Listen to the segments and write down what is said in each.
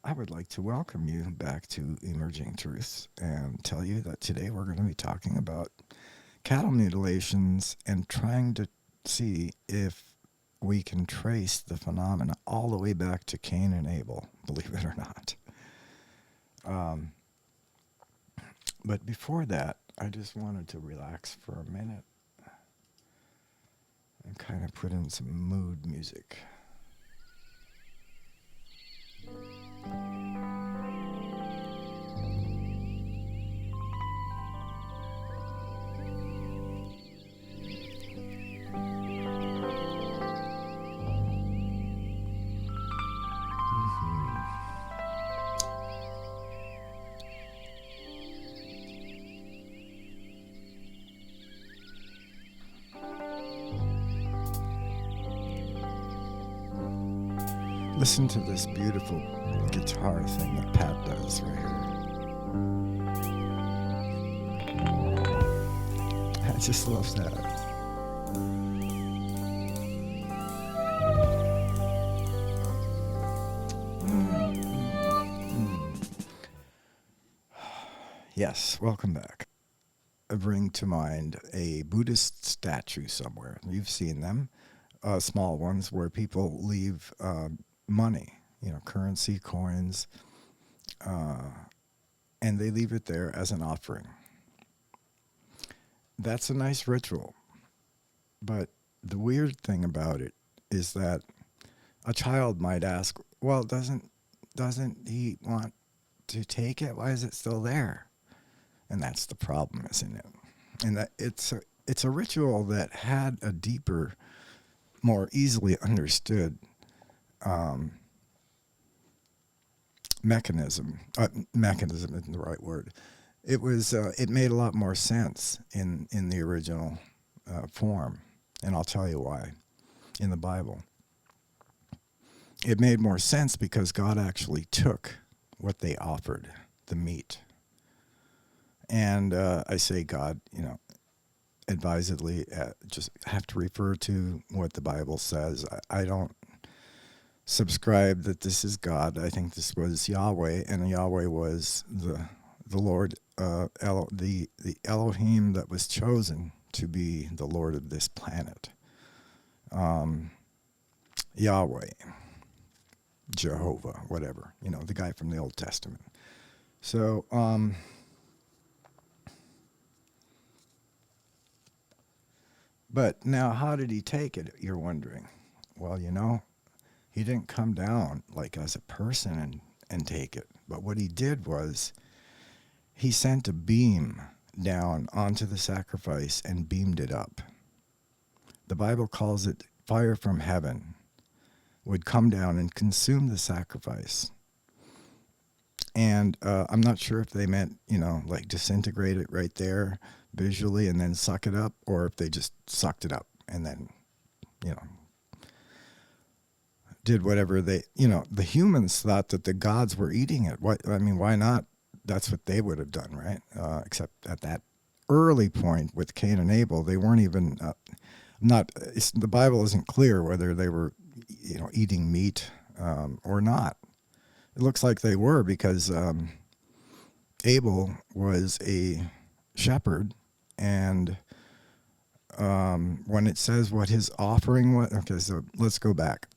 I would like to welcome you back to Emerging Truths and tell you that today we're going to be talking about cattle mutilations and trying to see if we can trace the phenomena all the way back to Cain and Abel, believe it or not. Um, but before that, I just wanted to relax for a minute and kind of put in some mood music. Mhm. Listen to this beautiful guitar thing that Pat does right here. I just love that. Yes, welcome back. I bring to mind a Buddhist statue somewhere. You've seen them, small ones where people leave money, currency, coins, uh, and they leave it there as an offering. That's a nice ritual, but the weird thing about it is that a child might ask, "Well, doesn't he want to take it? Why is it still there?" And that's the problem, isn't it? And that it's a ritual that had a deeper, more easily understood um, mechanism. Mechanism isn't the right word. It made a lot more sense in the original form, and I'll tell you why. In the Bible, it made more sense because God actually took what they offered, the meat, and I say God, advisedly, just have to refer to what the Bible says. I don't subscribe that this is God. I think this was Yahweh, and Yahweh was the Lord, the Elohim that was chosen to be the Lord of this planet. Um, Yahweh, Jehovah, whatever, the guy from the Old Testament. So, but now, how did he take it? You're wondering. Well, he didn't come down like as a person and take it. But what he did was he sent a beam down onto the sacrifice and beamed it up. The Bible calls it fire from heaven would come down and consume the sacrifice. And I'm not sure if they meant, like disintegrate it right there visually and then suck it up, or if they just sucked it up and then, you know, did whatever the humans thought that the gods were eating it. Why not? That's what they would have done, right? Except at that early point with Cain and Abel, they weren't even, the Bible isn't clear whether they were, eating meat or not. It looks like they were because Abel was a shepherd, and when it says what his offering was, okay, so let's go back.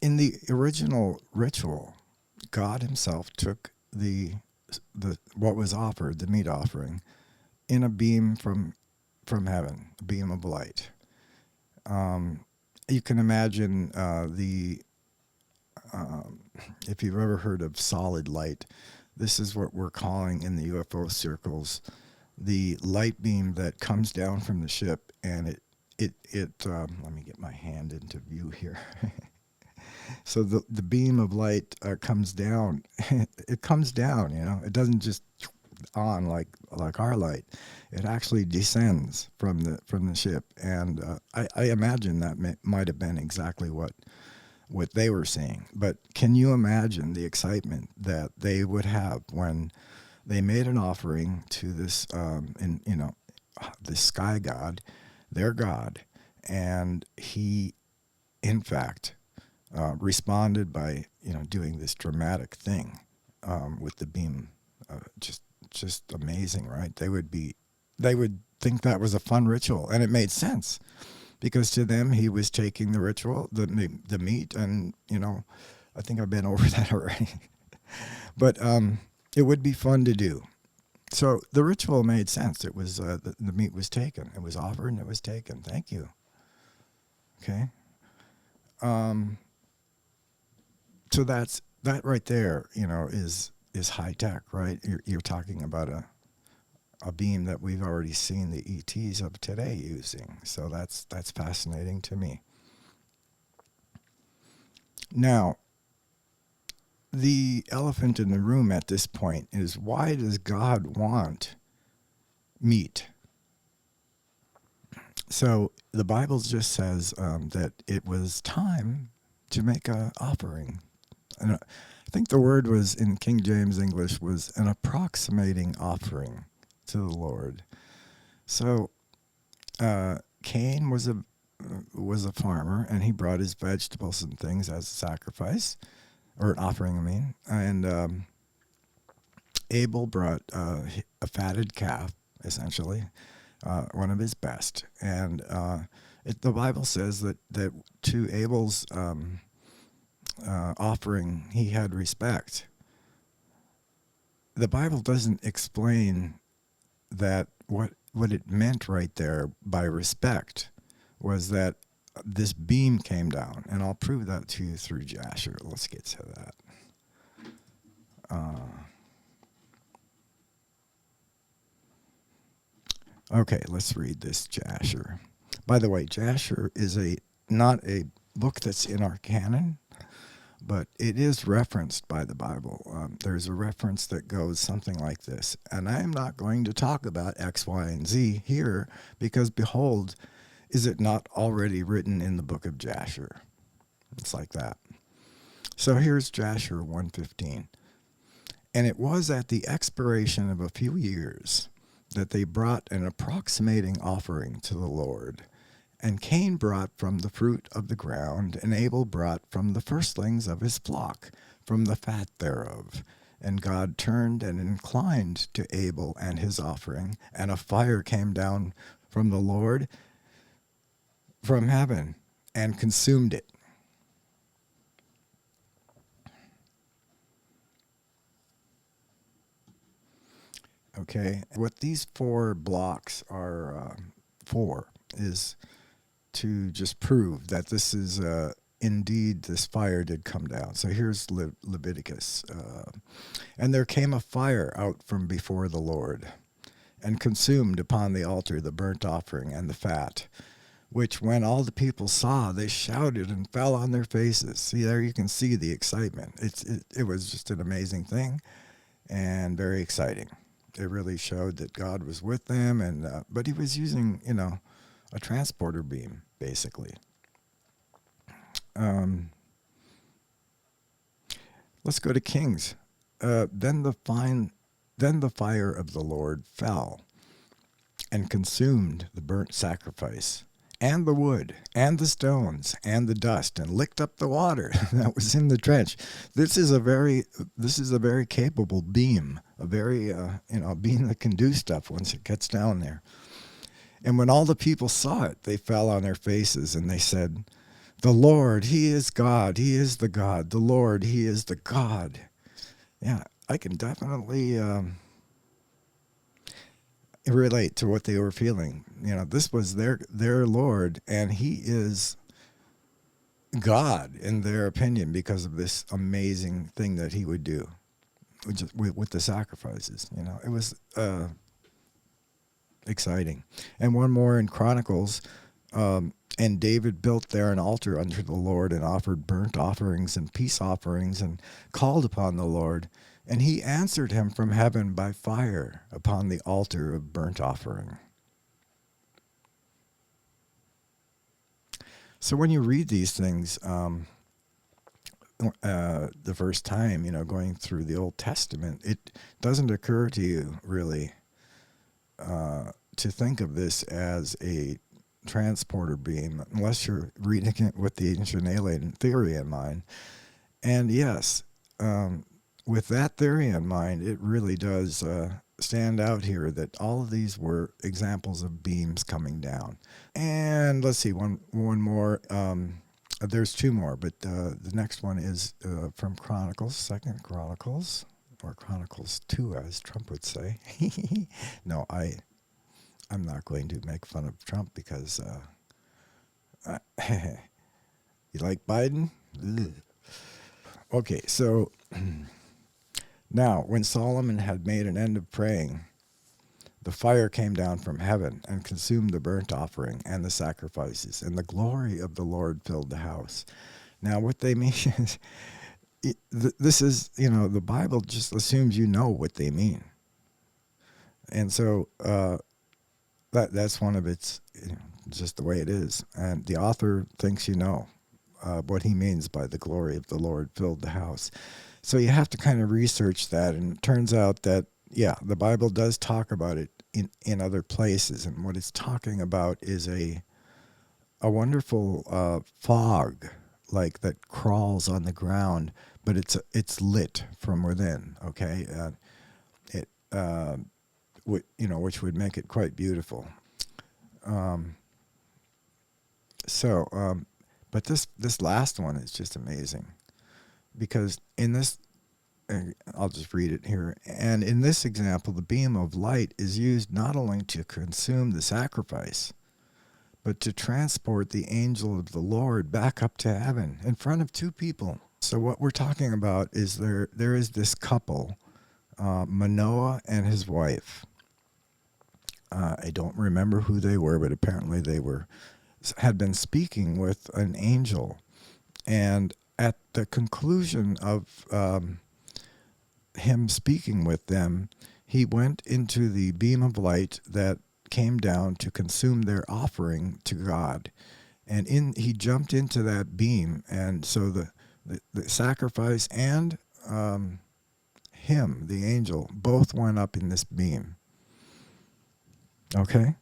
In the original ritual, God Himself took the what was offered, the meat offering, in a beam from heaven, a beam of light. You can imagine if you've ever heard of solid light, this is what we're calling in the UFO circles the light beam that comes down from the ship, and it let me get my hand into view here. So the beam of light comes down. It comes down, It doesn't just on like our light. It actually descends from the ship, and I imagine that might have been exactly what they were seeing. But can you imagine the excitement that they would have when they made an offering to this, the sky god, their god, and he, in fact, responded by doing this dramatic thing with the beam. Just amazing, right? They would think that was a fun ritual, and it made sense because to them he was taking the ritual, the meat, and I think I've been over that already. But it would be fun to do. So the ritual made sense. It was the meat was taken, it was offered, and it was taken. Thank you. Okay. So that right there, is high tech, right? You're talking about a beam that we've already seen the ETs of today using. So that's fascinating to me. Now, the elephant in the room at this point is, why does God want meat? So the Bible just says that it was time to make an offering. And I think the word was in King James English was an approximating offering to the Lord. So Cain was a farmer, and he brought his vegetables and things as a sacrifice, or an offering, I mean. And Abel brought a fatted calf, essentially, one of his best. And the Bible says that to Abel's offering, he had respect. The Bible doesn't explain that what it meant right there by respect was that this beam came down, and I'll prove that to you through Jasher. Let's get to that. Okay, let's read this Jasher. By the way, Jasher is not a book that's in our canon, but it is referenced by the Bible. There's a reference that goes something like this. And I am not going to talk about X, Y, and Z here because, behold, is it not already written in the book of Jasher? It's like that. So here's Jasher 1:15. And it was at the expiration of a few years that they brought an approximating offering to the Lord. And Cain brought from the fruit of the ground, and Abel brought from the firstlings of his flock, from the fat thereof. And God turned and inclined to Abel and his offering, and a fire came down from the Lord from heaven and consumed it. Okay, what these 4 blocks are for is to just prove that this is indeed, this fire did come down. So here's Leviticus. And there came a fire out from before the Lord, and consumed upon the altar the burnt offering and the fat, which when all the people saw, they shouted and fell on their faces. See, there you can see the excitement. It was just an amazing thing and very exciting. It really showed that God was with them, and but he was using, a transporter beam, basically. Let's go to Kings. Then the fire of the Lord fell and consumed the burnt sacrifice, and the wood, and the stones, and the dust, and licked up the water that was in the trench. This is a very capable beam, a very beam that can do stuff once it gets down there. And when all the people saw it, they fell on their faces, and they said, "The Lord, he is God. He is the God. The Lord, he is the God." Yeah, I can definitely relate to what they were feeling. This was their Lord, and he is God in their opinion because of this amazing thing that he would do with the sacrifices. It was exciting. And one more in Chronicles. And David built there an altar unto the Lord, and offered burnt offerings and peace offerings, and called upon the Lord. And he answered him from heaven by fire upon the altar of burnt offering. So when you read these things, the first time, going through the Old Testament, it doesn't occur to you really to think of this as a transporter beam, unless you're reading it with the ancient alien theory in mind. And yes, with that theory in mind, it really does stand out here that all of these were examples of beams coming down. And let's see, one more. There's two more, but the next one is from Chronicles, Second Chronicles, or Chronicles 2, as Trump would say. No, I'm not going to make fun of Trump because you like Biden? Ugh. Okay, so now when Solomon had made an end of praying, the fire came down from heaven and consumed the burnt offering and the sacrifices, and the glory of the Lord filled the house. Now, what they mean is, this is, the Bible just assumes you know what they mean. And so that's one of its, just the way it is. And the author thinks you know what he means by the glory of the Lord filled the house. So you have to kind of research that, and it turns out that, yeah, the Bible does talk about it in other places, and what it's talking about is a wonderful fog, like that crawls on the ground, but it's lit from within. Okay, it which would make it quite beautiful. But this last one is just amazing, because in this, I'll just read it here. And in this example, the beam of light is used not only to consume the sacrifice, but to transport the angel of the Lord back up to heaven in front of two people. So what we're talking about is there is this couple, Manoah and his wife. I don't remember who they were, but apparently they had been speaking with an angel. And at the conclusion of him speaking with them, he went into the beam of light that came down to consume their offering to God. And he jumped into that beam, and so the sacrifice and him, the angel, both went up in this beam. Okay?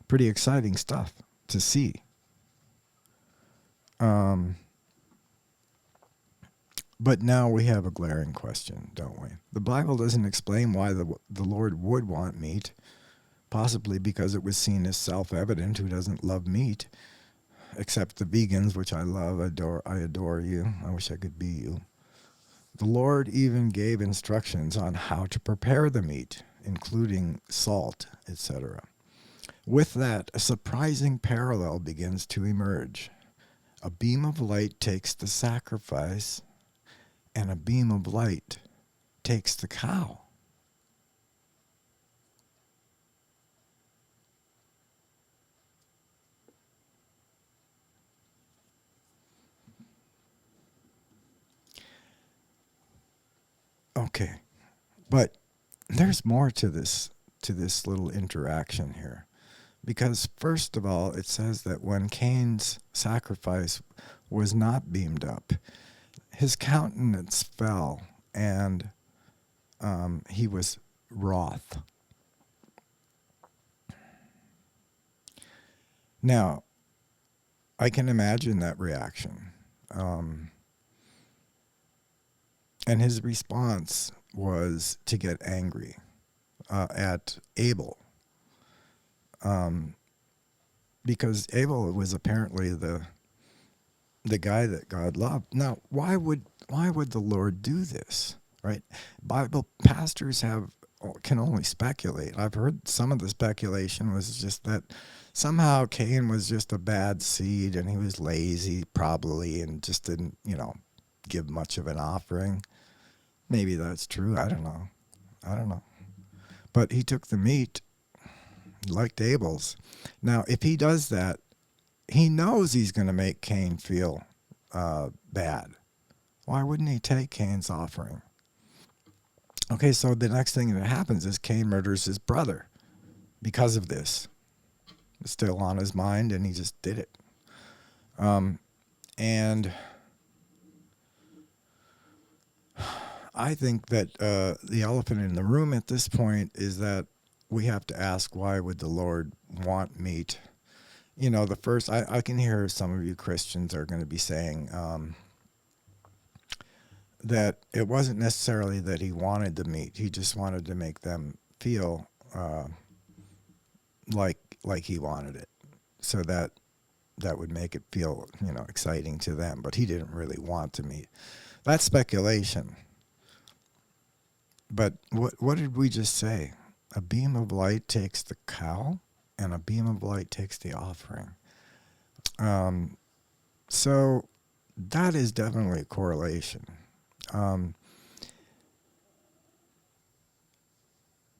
Pretty exciting stuff to see. But now we have a glaring question, don't we? The Bible doesn't explain why the Lord would want meat, possibly because it was seen as self-evident who doesn't love meat, except the vegans, which I love, I adore you. I wish I could be you. The Lord even gave instructions on how to prepare the meat, including salt, etc. With that, a surprising parallel begins to emerge. A beam of light takes the sacrifice, and a beam of light takes the cow. Okay, but there's more to this little interaction here. Because first of all, it says that when Cain's sacrifice was not beamed up, his countenance fell, and he was wroth. Now, I can imagine that reaction. And his response was to get angry at Abel. Because Abel was apparently the guy that God loved. Now, why would the Lord do this? Right? Bible pastors can only speculate. I've heard some of the speculation was just that somehow Cain was just a bad seed, and he was lazy probably, and just didn't, give much of an offering. Maybe that's true. I don't know. But he took the meat, like Abel's. Now, if he does that, he knows he's going to make Cain feel bad. Why wouldn't he take Cain's offering? Okay, so the next thing that happens is Cain murders his brother because of this. It's still on his mind, and he just did it. And I think that the elephant in the room at this point is that we have to ask, why would the Lord want meat? You know, the first, I can hear some of you Christians are going to be saying that it wasn't necessarily that he wanted the meat. He just wanted to make them feel like he wanted it, so that would make it feel, exciting to them. But he didn't really want the meat. That's speculation. But what did we just say? A beam of light takes the cow, and a beam of light takes the offering. So that is definitely a correlation.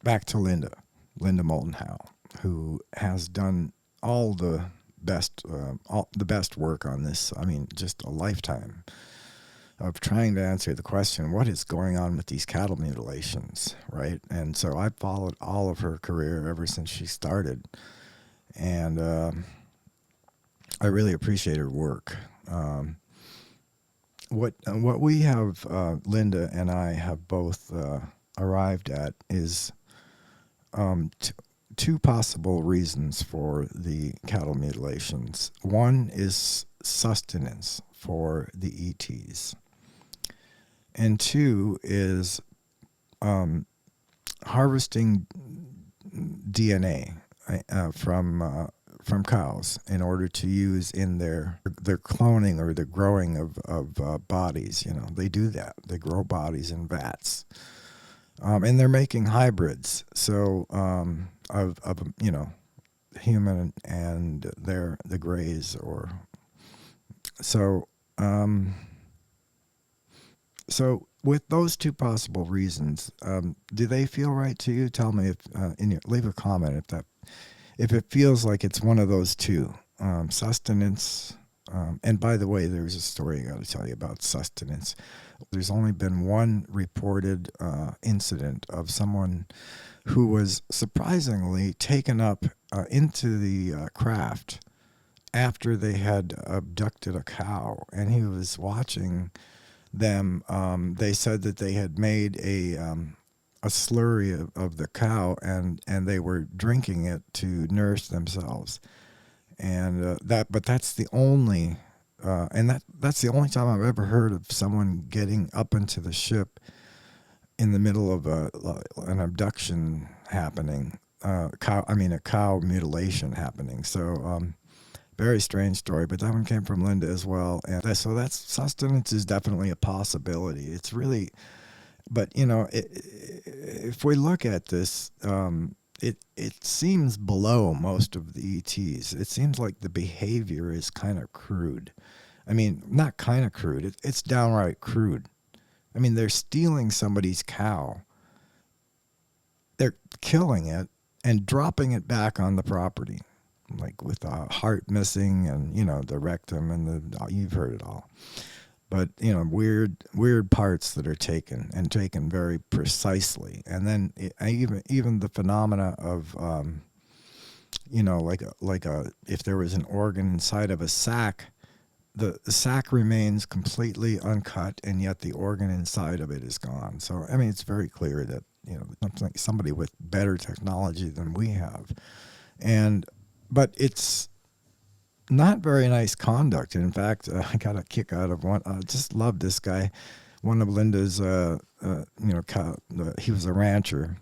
Back to Linda Moulton-Howe, who has done all the best work on this. I mean, just a lifetime of trying to answer the question, what is going on with these cattle mutilations, right? And so I followed all of her career ever since she started, and I really appreciate her work. What we have, Linda and I have both arrived at is two possible reasons for the cattle mutilations. One is sustenance for the ETs, and two is harvesting DNA from cows in order to use in their cloning or the growing of bodies. They do that. They grow bodies in vats, and they're making hybrids. So of human and the grays, or so. So with those two possible reasons, do they feel right to you? Tell me leave a comment if it feels like it's one of those two, sustenance. And by the way, there's a story I got to tell you about sustenance. There's only been one reported incident of someone who was surprisingly taken up into the craft after they had abducted a cow, and he was watching them. They said that they had made a slurry of the cow, and they were drinking it to nourish themselves. And that's the only that's the only time I've ever heard of someone getting up into the ship in the middle of an abduction happening, a cow mutilation happening. So very strange story, but that one came from Linda as well. And so that's sustenance is definitely a possibility. It's really, but if we look at this, it seems below most of the ETs. It seems like the behavior is kind of crude. I mean, not kind of crude. It's downright crude. I mean, they're stealing somebody's cow. They're killing it and dropping it back on the property, like with the heart missing and, the rectum and you've heard it all. But, weird parts that are taken very precisely. And then even the phenomena of, if there was an organ inside of a sack, the sack remains completely uncut, and yet the organ inside of it is gone. So, I mean, it's very clear that, somebody with better technology than we have. But it's not very nice conduct. In fact, I got a kick out of one. I just love this guy. One of Linda's, he was a rancher,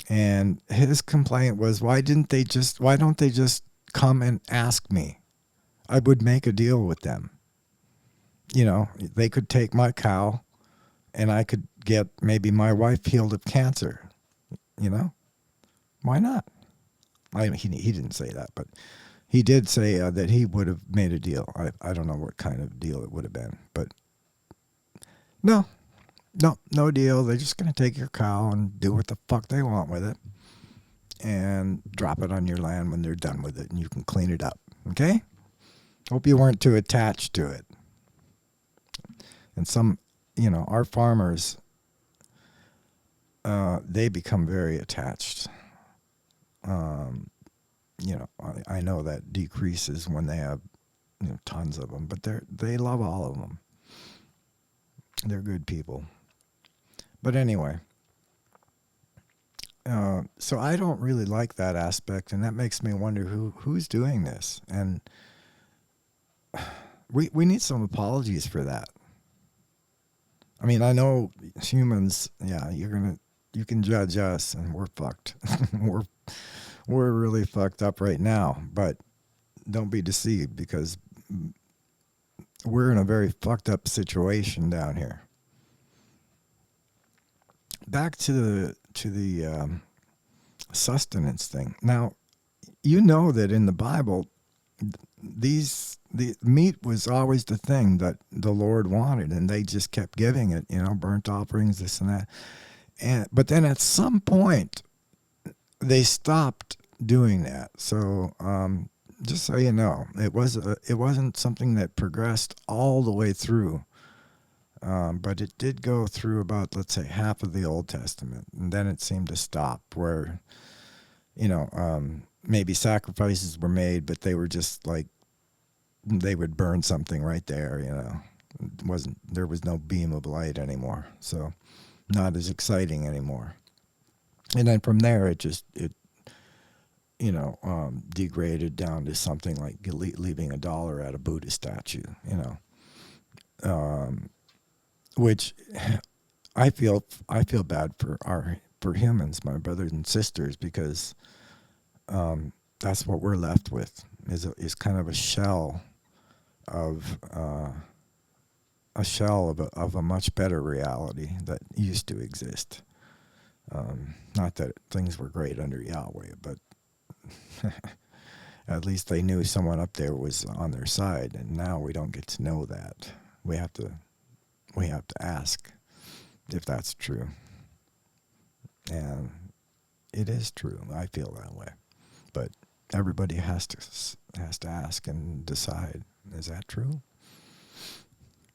and his complaint was, why don't they just come and ask me? I would make a deal with them. They could take my cow, and I could get maybe my wife healed of cancer. Why not? He didn't say that, but he did say that he would have made a deal. I don't know what kind of deal it would have been, but no deal. They're just going to take your cow and do what the fuck they want with it and drop it on your land when they're done with it, and you can clean it up. Okay? Hope you weren't too attached to it. And some, our farmers, they become very attached. I know that decreases when they have tons of them, but they love all of them. They're good people. But anyway, so I don't really like that aspect, and that makes me wonder who's doing this. And we need some apologies for that. I mean, I know humans. Yeah, you can judge us, and we're fucked. we're we're really fucked up right now. But don't be deceived, because we're in a very fucked up situation down here. Back to the sustenance thing. Now, you know that in the Bible, the meat was always the thing that the Lord wanted, and they just kept giving it. Burnt offerings, this and that. But then at some point, they stopped doing that. So just so you know, it wasn't something that progressed all the way through. But it did go through about, let's say, half of the Old Testament, and then it seemed to stop where, maybe sacrifices were made, but they were just like, they would burn something right there. There was no beam of light anymore, so not as exciting anymore. And then from there, it degraded down to something like leaving $1 at a Buddha statue, which I feel bad for humans, my brothers and sisters, because that's what we're left with is kind of a shell of a much better reality that used to exist. Not that things were great under Yahweh, but at least they knew someone up there was on their side, and now we don't get to know that. We have to ask if that's true. And it is true. I feel that way. But everybody has to ask and decide, is that true?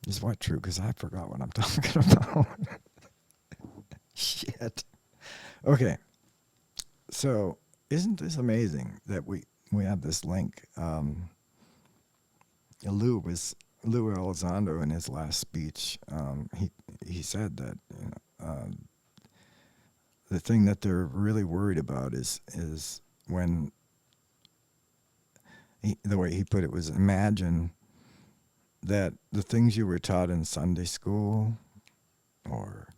Is what true? Because I forgot what I'm talking about. Shit. Okay. So, isn't this amazing that we have this link? Lou Elizondo, in his last speech, he said that the thing that they're really worried about is when the way he put it was, imagine that the things you were taught in Sunday school, or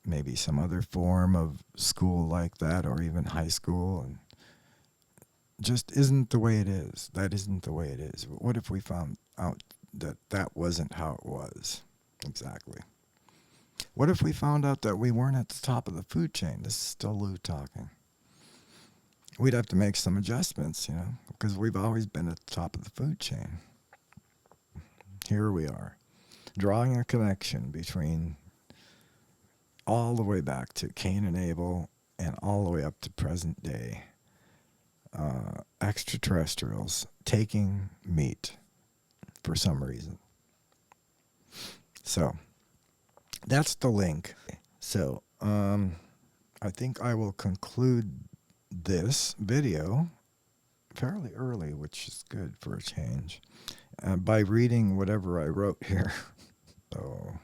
maybe some other form of school like that, or even high school, and just isn't the way it is. That isn't the way it is. What if we found out that wasn't how it was exactly? What if we found out that we weren't at the top of the food chain? This is still Lou talking. We'd have to make some adjustments, because we've always been at the top of the food chain. Here we are, drawing a connection between all the way back to Cain and Abel and all the way up to present day. Extraterrestrials taking meat for some reason. So that's the link. So I think I will conclude this video fairly early, which is good for a change, by reading whatever I wrote here. So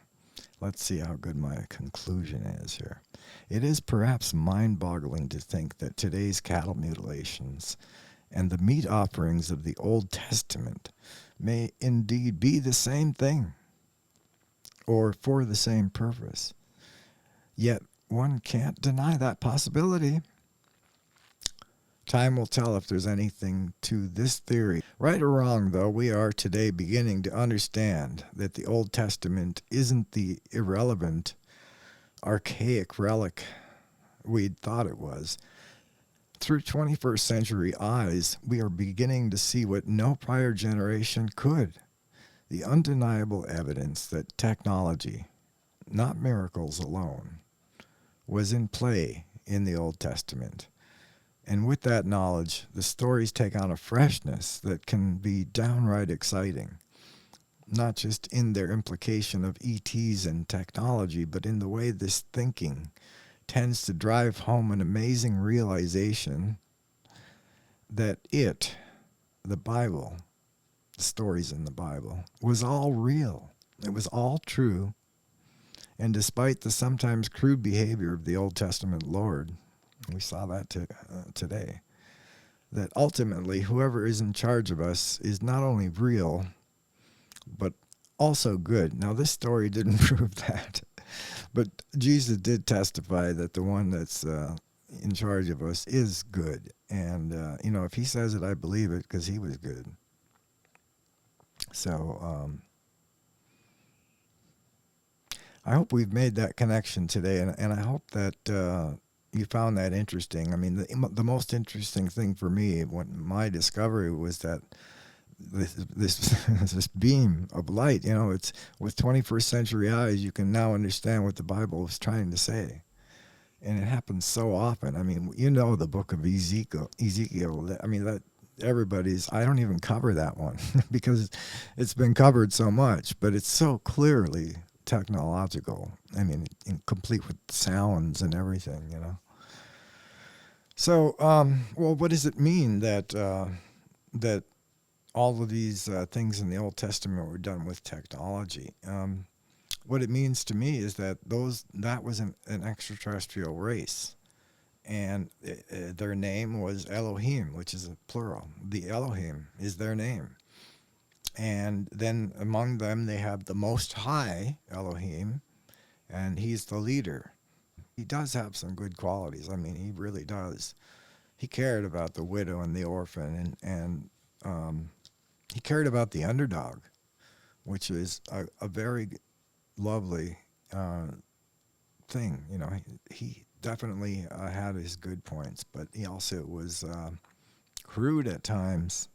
let's see how good my conclusion is here. It is perhaps mind-boggling to think that today's cattle mutilations and the meat offerings of the Old Testament may indeed be the same thing, or for the same purpose. Yet one can't deny that possibility. Time will tell if there's anything to this theory. Right or wrong, though, we are today beginning to understand that the Old Testament isn't the irrelevant, archaic relic we'd thought it was. Through 21st century eyes, we are beginning to see what no prior generation could. The undeniable evidence that technology, not miracles alone, was in play in the Old Testament. And with that knowledge, the stories take on a freshness that can be downright exciting, not just in their implication of ETs and technology, but in the way this thinking tends to drive home an amazing realization that the Bible, the stories in the Bible, was all real. It was all true, And despite the sometimes crude behavior of the Old Testament Lord, we saw that today, that ultimately whoever is in charge of us is not only real, but also good. Now, this story didn't prove that, but Jesus did testify that the one that's in charge of us is good. And, if he says it, I believe it because he was good. So I hope we've made that connection today, and I hope that you found that interesting. I mean, the most interesting thing for me when my discovery was that this this beam of light, it's with 21st century eyes, you can now understand what the Bible was trying to say. And it happens so often. I mean, the book of Ezekiel. I mean, that everybody's. I don't even cover that one because it's been covered so much, but it's so clearly technological. I mean, complete with sounds and everything. So, well, what does it mean that that all of these things in the Old Testament were done with technology? What it means to me is that that was an extraterrestrial race, and their name was Elohim, which is a plural. The Elohim is their name. And then among them, they have the Most High Elohim, and he's the leader. He does have some good qualities. I mean, he really does. He cared about the widow and the orphan, and he cared about the underdog, which is a very lovely thing. He definitely had his good points, but he also was crude at times.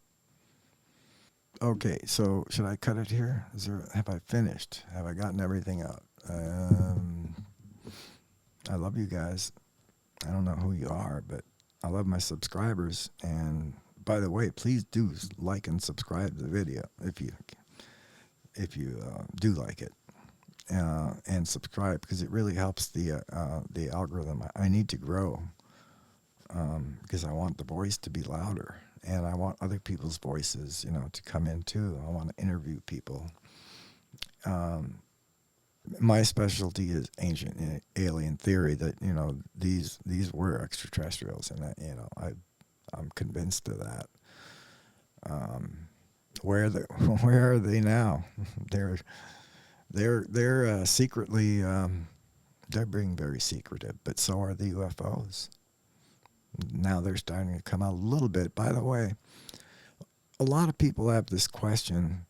Okay, so should I cut it here? Have I finished? Have I gotten everything out? I love you guys. I don't know who you are, but I love my subscribers. And by the way, please do like and subscribe to the video if you do like it. And subscribe because it really helps the algorithm. I need to grow because I want the voice to be louder, and I want other people's voices, to come in too. I want to interview people. My specialty is ancient alien theory. That these were extraterrestrials, and I'm convinced of that. Where where are they now? They're secretly, they're being very secretive, but so are the UFOs. Now they're starting to come out a little bit. By the way, a lot of people have this question,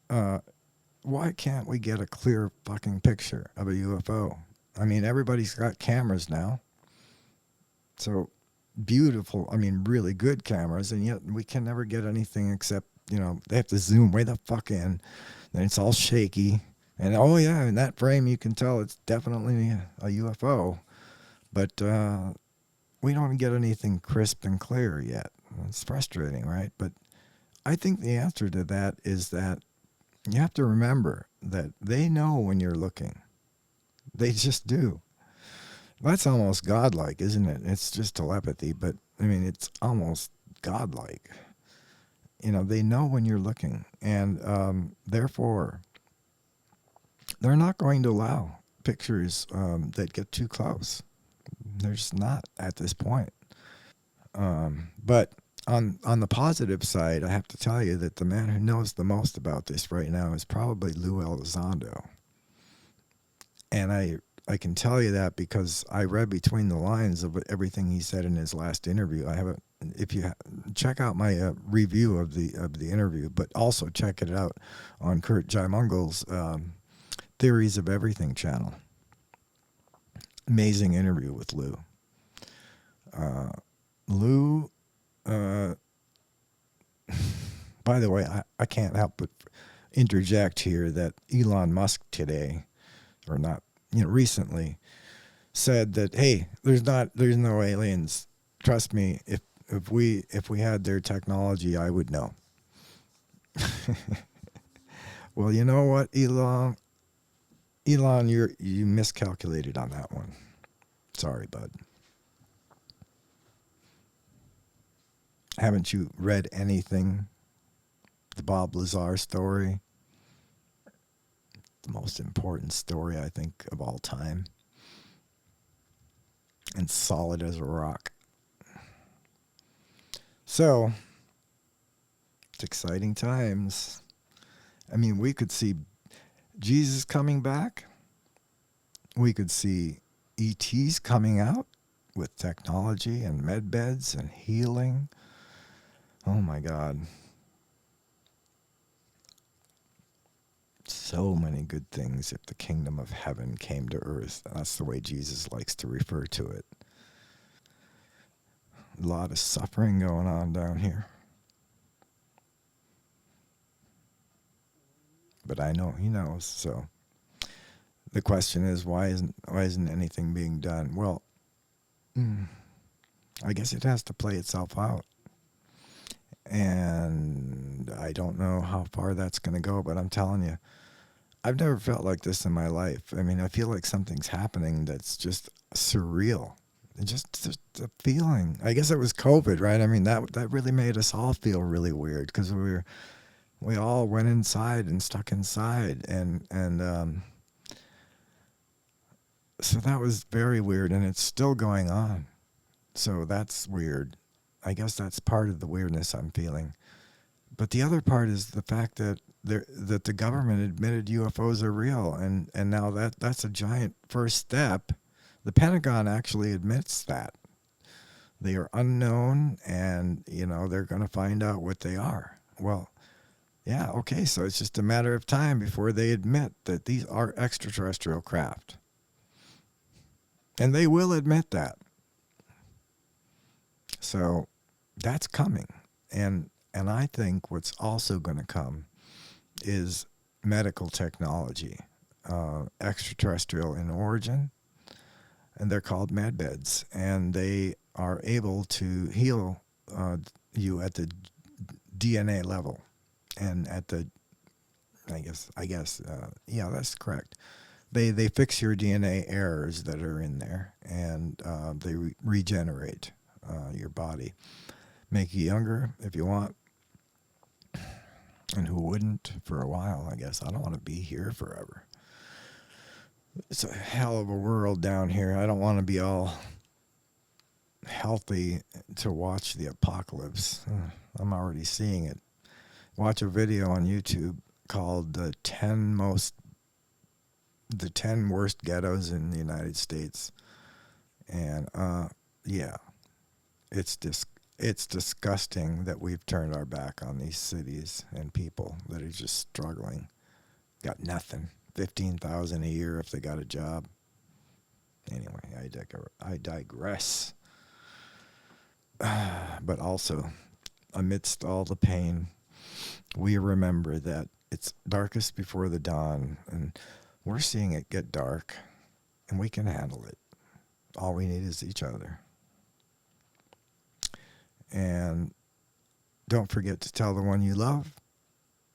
why can't we get a clear fucking picture of a UFO? I mean, everybody's got cameras now. So beautiful, I mean, really good cameras, and yet we can never get anything except, they have to zoom way the fuck in. Then it's all shaky. And oh yeah, in that frame you can tell it's definitely a UFO. But we don't get anything crisp and clear yet. It's frustrating, right? But I think the answer to that is that you have to remember that they know when you're looking. They just do. That's almost godlike, isn't it? It's just telepathy, but I mean, it's almost godlike. They know when you're looking, and therefore, they're not going to allow pictures that get too close. They're just not at this point. But on the positive side, I have to tell you that the man who knows the most about this right now is probably Lou Elizondo. And I can tell you that because I read between the lines of everything he said in his last interview. If you check out my review of the interview, but also check it out on Kurt Jaimungal's Theories of Everything channel. Amazing interview with Lou. Lou, by the way, I can't help but interject here that Elon Musk today, or not, recently, said that, hey, there's no aliens. Trust me, if we had their technology, I would know. Well, you know what, Elon, you miscalculated on that one. Sorry, bud. Haven't you read anything? The Bob Lazar story? the most important story, I think, of all time. And solid as a rock. So, it's exciting times. I mean, we could see Jesus coming back. We could see ETs coming out with technology and med beds and healing. Oh my God. So many good things if the kingdom of heaven came to earth. That's the way Jesus likes to refer to it. A lot of suffering going on down here. But I know he knows. So the question is, why isn't anything being done? Well, I guess it has to play itself out. And I don't know how far that's going to go, but I'm telling you, I've never felt like this in my life. I mean, I feel like something's happening that's just surreal. Just a feeling. I guess it was COVID, right? I mean, that really made us all feel really weird because we all went inside and stuck inside, and so that was very weird, and it's still going on. So that's weird. I guess that's part of the weirdness I'm feeling. But the other part is the fact that the government admitted UFOs are real, and now that's a giant first step. The Pentagon actually admits that. They are unknown, and they're going to find out what they are. Well, yeah, okay, so it's just a matter of time before they admit that these are extraterrestrial craft. And they will admit that. So that's coming. And I think what's also going to come is medical technology, extraterrestrial in origin, and they're called med beds, and they are able to heal you at the DNA level, and at the, I guess, yeah, that's correct. They fix your DNA errors that are in there, and they regenerate your body, make you younger if you want. And who wouldn't for a while, I guess. I don't want to be here forever. It's a hell of a world down here. I don't want to be all healthy to watch the apocalypse. I'm already seeing it. Watch a video on YouTube called the 10 worst ghettos in the United States. And yeah, it's disgusting that we've turned our back on these cities and people that are just struggling. Got nothing. $15,000 a year if they got a job. Anyway, I digress. But also, amidst all the pain, we remember that it's darkest before the dawn, and we're seeing it get dark, and we can handle it. All we need is each other. And don't forget to tell the one you love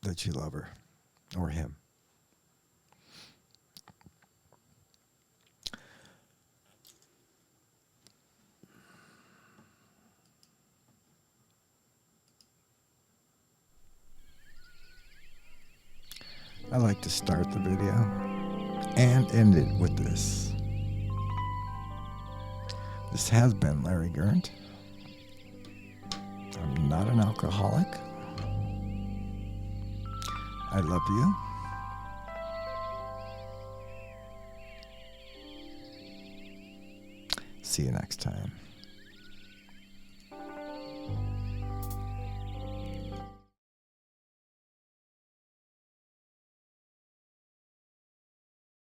that you love her or him. I like to start the video and end it with this. This has been Larry Gerndt. I'm not an alcoholic. I love you. See you next time.